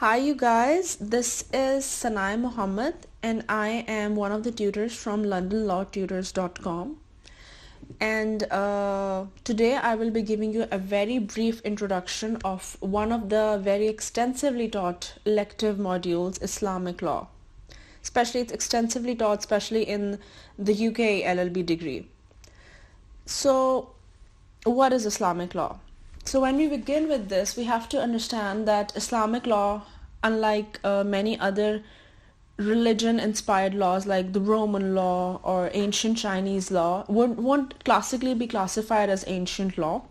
Hi you guys, this is Sanai Muhammad and I am one of the tutors from londonlawtutors.com, and today I will be giving you a very brief introduction of one of the very extensively taught elective modules, Islamic Law. Especially it's extensively taught, especially in the UK LLB degree. So what is Islamic law? So when we begin with this, we have to understand that Islamic law, unlike many other religion-inspired laws like the Roman law or ancient Chinese law, won't classically be classified as ancient law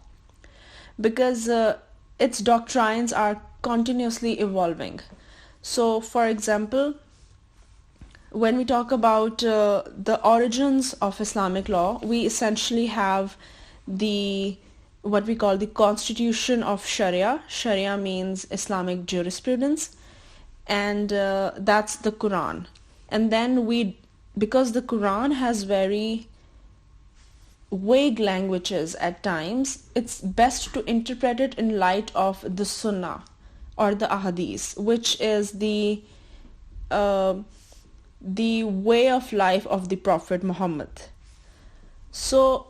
because its doctrines are continuously evolving. So, for example, when we talk about the origins of Islamic law, we essentially have what we call the constitution of sharia. Sharia means Islamic jurisprudence, and that's the Quran. And then because the Quran has very vague languages at times, it's best to interpret it in light of the Sunnah or the hadith, which is the way of life of the Prophet Muhammad. So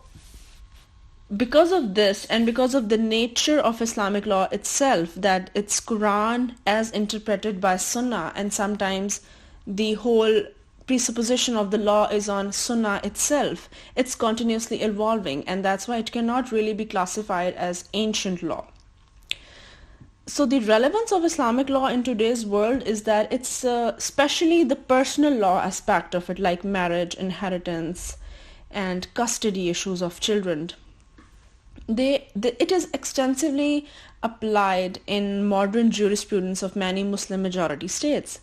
because of this and because of the nature of Islamic law itself, that it's Quran as interpreted by Sunnah, and sometimes the whole presupposition of the law is on Sunnah itself, it's continuously evolving, and that's why it cannot really be classified as ancient law. So the relevance of Islamic law in today's world is that it's especially the personal law aspect of it, like marriage, inheritance, and custody issues of children. It is extensively applied in modern jurisprudence of many Muslim majority states.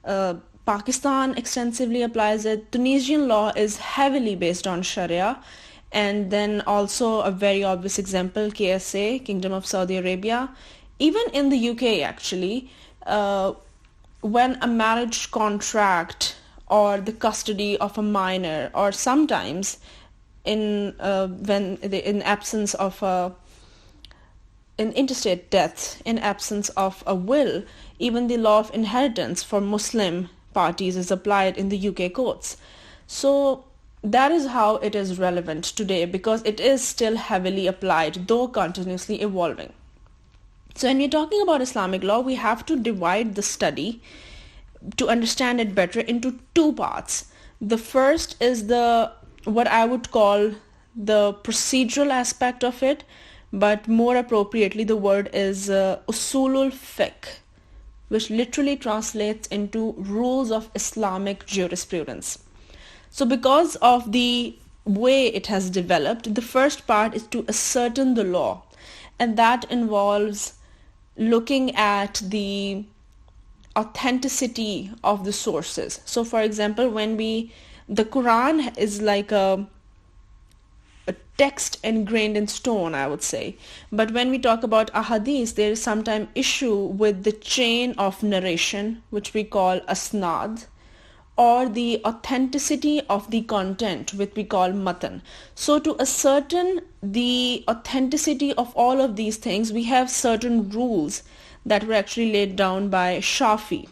Pakistan extensively applies it. Tunisian law is heavily based on Sharia. And then also a very obvious example, KSA, Kingdom of Saudi Arabia. Even in the UK actually, when a marriage contract or the custody of a minor, or sometimes in absence of an interstate death, in absence of a will, even the law of inheritance for Muslim parties is applied in the UK courts. So that is how it is relevant today, because it is still heavily applied, though continuously evolving. So when we're talking about Islamic law, we have to divide the study to understand it better into two parts. The first is what I would call the procedural aspect of it, but more appropriately the word is usulul fiqh, which literally translates into rules of Islamic jurisprudence. So because of the way it has developed, the first part is to ascertain the law, and that involves looking at the authenticity of the sources. So for example, the Quran is like a text ingrained in stone, I would say. But when we talk about ahadith, there is sometimes issue with the chain of narration, which we call asnad, or the authenticity of the content, which we call matan. So to ascertain the authenticity of all of these things, we have certain rules that were actually laid down by Shafi,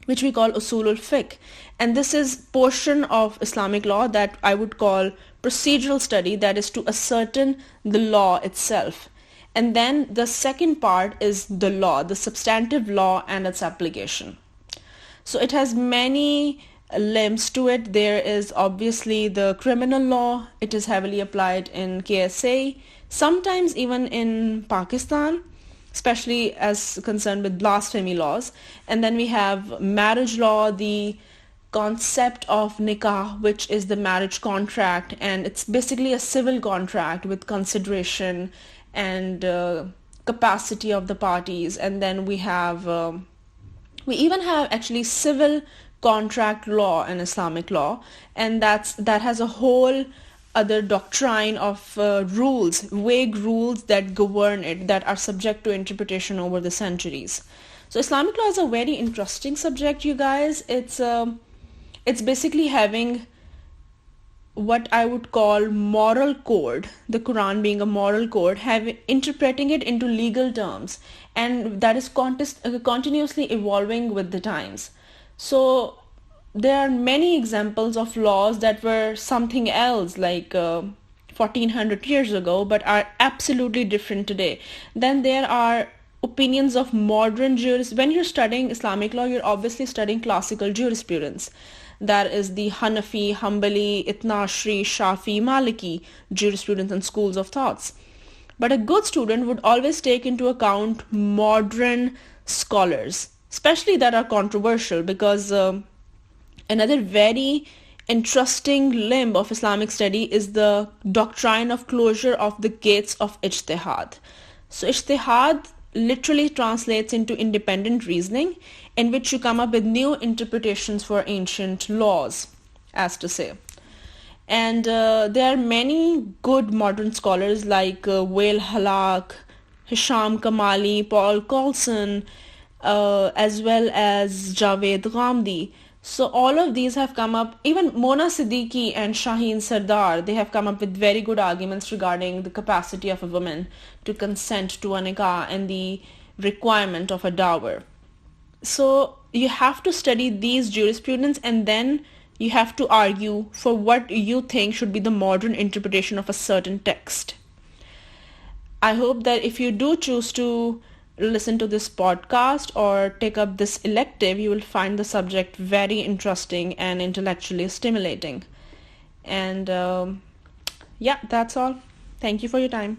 which we call usulul fiqh. And this is portion of Islamic law that I would call procedural study, that is to ascertain the law itself. And then the second part is the law, the substantive law and its application. So it has many limbs to it. There is obviously the criminal law. It is heavily applied in KSA, sometimes even in Pakistan, especially as concerned with blasphemy laws. And then we have marriage law, the concept of nikah, which is the marriage contract, and it's basically a civil contract with consideration and capacity of the parties. And then we even have actually civil contract law in Islamic law, and that has a whole other doctrine of rules, vague rules that govern it, that are subject to interpretation over the centuries. So Islamic law is a very interesting subject, you guys. It's basically having what I would call moral code, the Quran being a moral code, interpreting it into legal terms, and that is continuously evolving with the times. So there are many examples of laws that were something else like 1400 years ago but are absolutely different today. Then there are opinions of modern juris. When you're studying Islamic law, you're obviously studying classical jurisprudence. That is the Hanafi, Hanbali, Itnashri, Shafi, Maliki jurisprudence and schools of thoughts. But a good student would always take into account modern scholars, especially that are controversial, because another very interesting limb of Islamic study is the doctrine of closure of the gates of ijtihad. So ijtihad literally translates into independent reasoning, in which you come up with new interpretations for ancient laws, as to say. And there are many good modern scholars like Wael Halak, Hisham Kamali, Paul Colson, as well as Javed Ghamdi. So all of these have come up, even Mona Siddiqui and Shaheen Sardar, they have come up with very good arguments regarding the capacity of a woman to consent to a nikah and the requirement of a dower. So you have to study these jurisprudence, and then you have to argue for what you think should be the modern interpretation of a certain text. I hope that if you do choose to listen to this podcast or take up this elective, you will find the subject very interesting and intellectually stimulating. And yeah, that's all. Thank you for your time.